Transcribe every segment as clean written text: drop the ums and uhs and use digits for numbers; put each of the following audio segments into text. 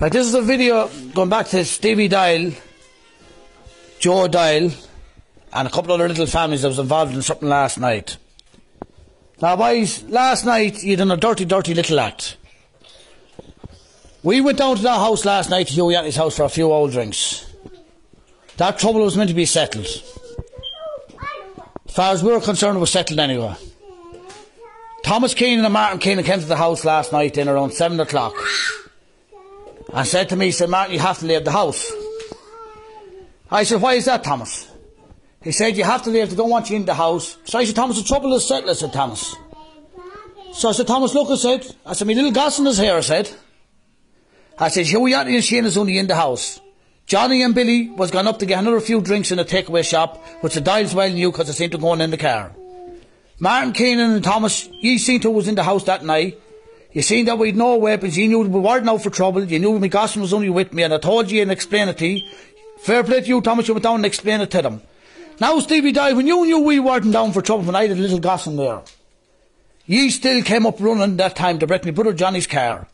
Right, this is a video going back to Stevie Doyle, Joe Doyle, and a couple of other little families that was involved in something last night. Now boys, last night you done a dirty little act. We went down to that house last night, to Hugh Yantley's house, for a few old drinks. That trouble was meant to be settled. As far as we were concerned, it was settled anyway. Thomas Keenan and Martin Keenan came to the house last night in around 7 o'clock and said to me, he said, "Martin, you have to leave the house." I said, "Why is that, Thomas?" He said, "You have to leave, they don't want you in the house." So I said, "Thomas, the trouble is settled," I said, "Thomas." So I said, "Thomas, look," I said, "my little Gosson is here," I said, "Hugh Yantley and Shane is only in the house. Johnny and Billy was gone up to get another few drinks in a takeaway shop, which the Doyles well knew because they seemed to go in the car. Martin Keenan and Thomas, ye seen who was in the house that night. You seen that we'd no weapons, you knew we weren't out for trouble, you knew my Gosson was only with me, and I told you and explained it to you. Fair play to you, Thomas, you went down and explained it to them. Now, Stevie Doyle, when you knew we weren't down for trouble when I had a little Gosson there, ye still came up running that time to break my brother Johnny's car.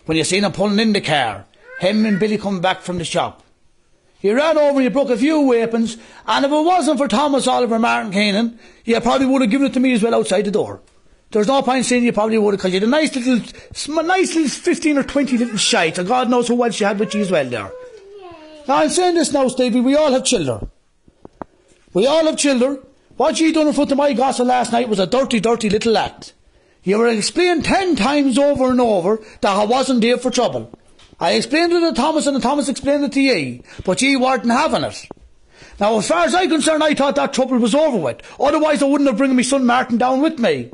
When you seen him pulling in the car, him and Billy coming back from the shop. You ran over and you broke a few weapons, and if it wasn't for Thomas Oliver Martin Keenan, you probably would have given it to me as well outside the door. There's no point saying you probably would have, because you had a nice little 15 or 20 little shites, and God knows who else you had with you as well there. Now I'm saying this now, Stevie, we all have children. We all have children. What you done in front of my Gosson last night was a dirty little act. You were explained 10 times over and over that I wasn't there for trouble. I explained it to Thomas and Thomas explained it to ye, but ye weren't having it. Now as far as I'm concerned, I thought that trouble was over with. Otherwise I wouldn't have brought my son Martin down with me.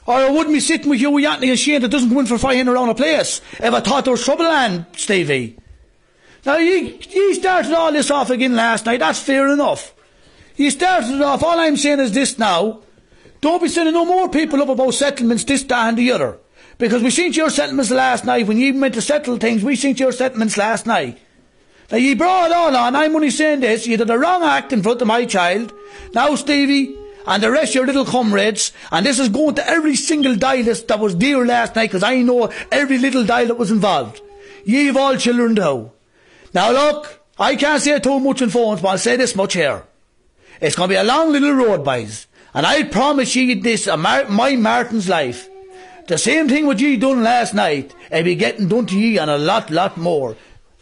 Or I wouldn't be sitting with Hugh Yantley and Shane that doesn't go in for fighting around a place if I thought there was trouble in, Stevie. Now ye started all this off again last night, that's fair enough. You started it off, all I'm saying is this now, don't be sending no more people up about settlements, this, that and the other. Because we seen your settlements last night, when you went to settle things, we seen your settlements last night. Now you brought it all on, I'm only saying this, you did a wrong act in front of my child. Now Stevie, and the rest of your little comrades, and this is going to every single Doyle that was there last night, because I know every little Doyle that was involved. Ye've all children too. Now look, I can't say too much in phones, but I'll say this much here. It's going to be a long little road, boys. And I promise ye this, my Martin's life. The same thing what ye done last night, it'll be getting done to ye and a lot more.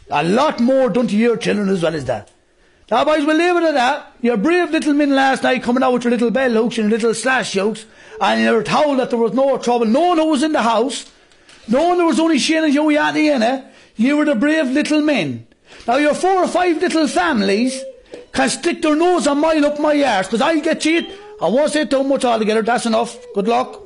A lot more done to your children as well as that. Now boys, we'll leave it at that. You're brave little men last night coming out with your little bell hooks and your little slash hooks, and you were told that there was no trouble. No one was in the house. No one, there was only Shane and Hugh Yantley in it. You were the brave little men. Now your 4 or 5 little families can stick their nose a mile up my arse, because I'll get to it. I won't say too much altogether, that's enough. Good luck.